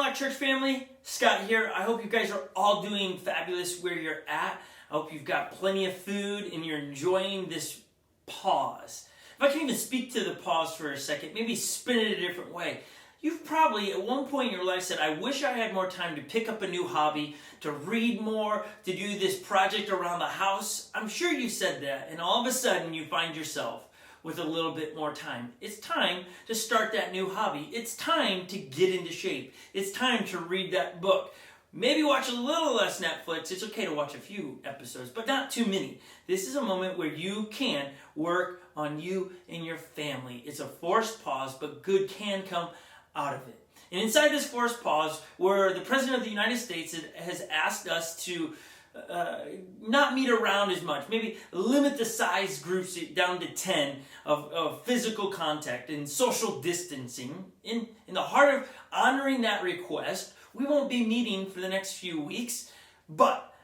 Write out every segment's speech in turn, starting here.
Unlock Church family, Scott here. I hope you guys are all doing fabulous where you're at. I hope you've got plenty of food and you're enjoying this pause. If I can even speak to the pause for a second, maybe spin it a different way. You've probably at one point in your life said, I wish I had more time to pick up a new hobby, to read more, to do this project around the house. I'm sure you said that, and all of a sudden you find yourself with a little bit more time. It's time to start that new hobby. It's time to get into shape. It's time to read that book. Maybe watch a little less Netflix. It's okay to watch a few episodes, but not too many. This is a moment where you can work on you and your family. It's a forced pause, but good can come out of it. And inside this forced pause, where the President of the United States has asked us to not meet around as much, maybe limit the size groups down to 10 of physical contact and social distancing. In the heart of honoring that request, we won't be meeting for the next few weeks, but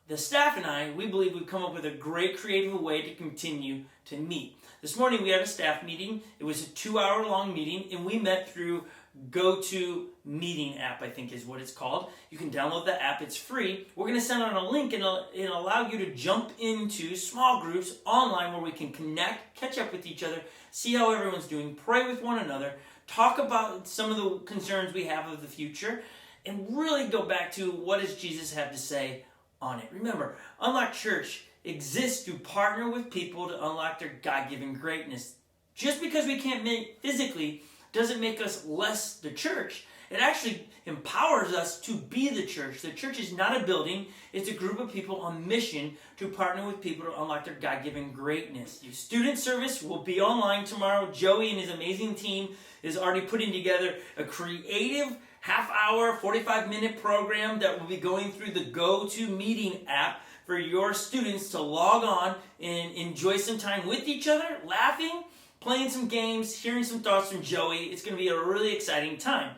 the staff and I, we believe we've come up with a great creative way to continue to meet. This morning we had a staff meeting. It was a 2-hour-long meeting, and we met through GoToMeeting app, I think is what it's called. You can download the app. It's free. We're going to send out a link and it'll allow you to jump into small groups online where we can connect, catch up with each other, see how everyone's doing, pray with one another, talk about some of the concerns we have of the future, and really go back to what does Jesus have to say on it. Remember, Unlock Church exists to partner with people to unlock their God-given greatness. Just because we can't meet physically doesn't make us less the church. It actually empowers us to be the church. The church is not a building. It's a group of people on mission to partner with people to unlock their God-given greatness. Your student service will be online tomorrow. Joey and his amazing team is already putting together a creative half-hour, 45-minute program that will be going through the GoToMeeting app for your students to log on and enjoy some time with each other, laughing, playing some games, hearing some thoughts from Joey. It's going to be a really exciting time.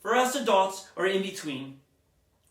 For us adults, or in between,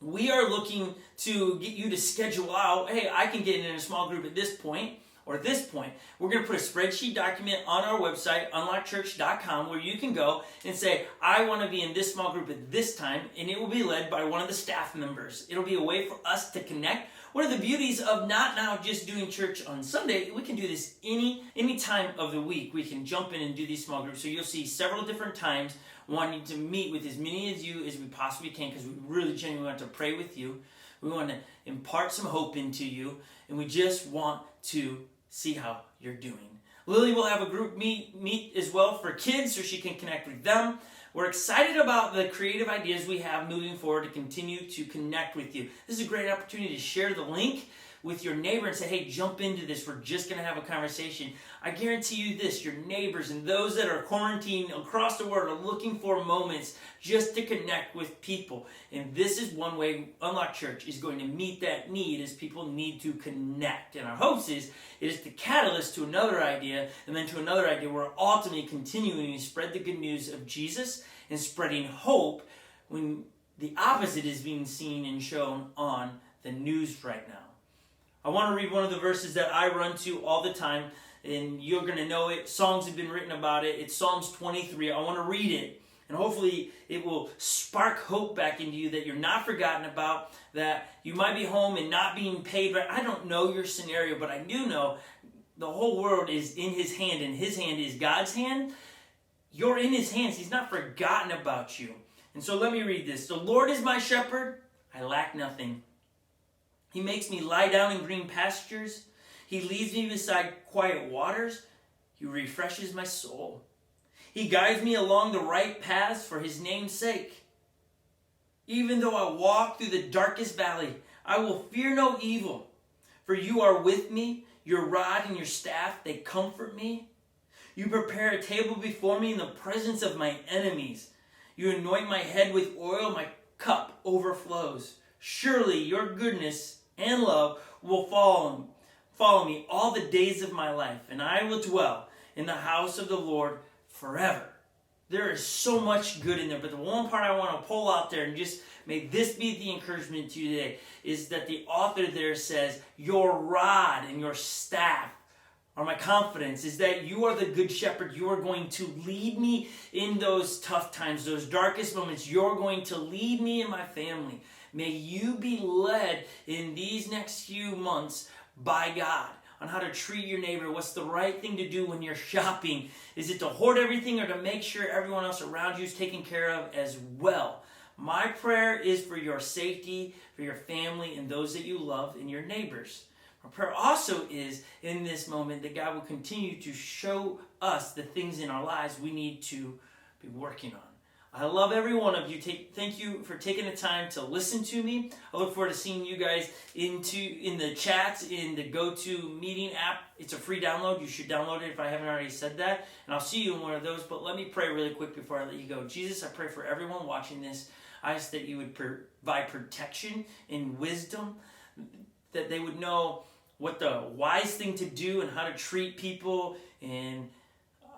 we are looking to get you to schedule out, hey, I can get in a small group at this point, or this point. We're going to put a spreadsheet document on our website, unlockchurch.com, where you can go and say, I want to be in this small group at this time, and it will be led by one of the staff members. It'll be a way for us to connect. One of the beauties of not now just doing church on Sunday, we can do this any time of the week. We can jump in and do these small groups. So you'll see several different times wanting to meet with as many of you as we possibly can, because we really genuinely want to pray with you. We want to impart some hope into you, and we just want to see how you're doing. Lily will have a group meet as well for kids so she can connect with them. We're excited about the creative ideas we have moving forward to continue to connect with you. This is a great opportunity to share the link with your neighbor and say, hey, jump into this. We're just going to have a conversation. I guarantee you this, your neighbors and those that are quarantined across the world are looking for moments just to connect with people. And this is one way Unlock Church is going to meet that need, as people need to connect. And our hopes is it is the catalyst to another idea, and then to another idea. We're ultimately continuing to spread the good news of Jesus and spreading hope when the opposite is being seen and shown on the news right now. I want to read one of the verses that I run to all the time, and you're going to know it. Songs have been written about it. It's Psalms 23. I want to read it, and hopefully it will spark hope back into you that you're not forgotten about, that you might be home and not being paid. Right? I don't know your scenario, but I do know the whole world is in His hand, and His hand is God's hand. You're in His hands. He's not forgotten about you. And so let me read this. The Lord is my shepherd. I lack nothing. He makes me lie down in green pastures. He leads me beside quiet waters. He refreshes my soul. He guides me along the right paths for His name's sake. Even though I walk through the darkest valley, I will fear no evil. For You are with me. Your rod and Your staff, they comfort me. You prepare a table before me in the presence of my enemies. You anoint my head with oil. My cup overflows. Surely Your goodness and love will follow me all the days of my life, and I will dwell in the house of the Lord forever. There is so much good in there, but the one part I want to pull out there, and just may this be the encouragement to you today, is that the author there says, your rod and your staff are my confidence, is that you are the good shepherd. You are going to lead me in those tough times, those darkest moments. You're going to lead me and my family. May you be led in these next few months by God on how to treat your neighbor. What's the right thing to do when you're shopping? Is it to hoard everything or to make sure everyone else around you is taken care of as well? My prayer is for your safety, for your family, and those that you love, and your neighbors. My prayer also is in this moment that God will continue to show us the things in our lives we need to be working on. I love every one of you. Thank you for taking the time to listen to me. I look forward to seeing you guys in the chats, in the GoToMeeting app. It's a free download. You should download it if I haven't already said that. And I'll see you in one of those. But let me pray really quick before I let you go. Jesus, I pray for everyone watching this. I ask that you would provide protection and wisdom, that they would know what the wise thing to do and how to treat people. And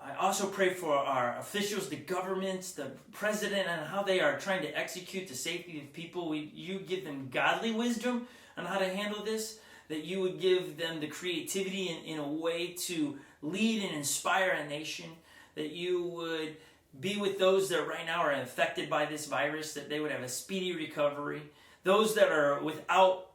I also pray for our officials, the governments, the president, and how they are trying to execute the safety of people. You give them godly wisdom on how to handle this, that you would give them the creativity in a way to lead and inspire a nation, that you would be with those that right now are affected by this virus, that they would have a speedy recovery. Those that are without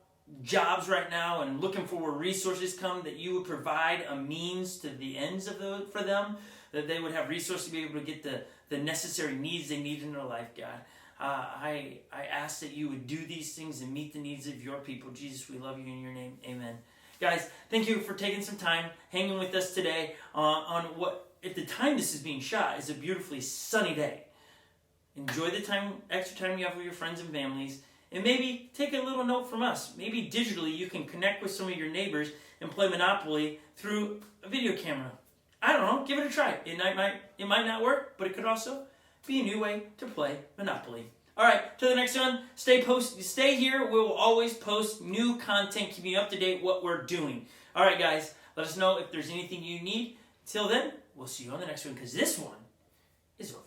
jobs right now and looking for where resources come, that you would provide a means to the ends of for them, that they would have resources to be able to get the necessary needs they need in their life, God. I ask that you would do these things and meet the needs of your people. Jesus, we love you in your name. Amen. Guys, thank you for taking some time hanging with us today on what, at the time this is being shot, is a beautifully sunny day. Enjoy the extra time you have with your friends and families. And maybe take a little note from us. Maybe digitally you can connect with some of your neighbors and play Monopoly through a video camera. I don't know. Give it a try. It might not work, but it could also be a new way to play Monopoly. All right, till the next one. Stay here. We will always post new content, keeping you up to date what we're doing. All right, guys. Let us know if there's anything you need. Till then, we'll see you on the next one, because this one is over.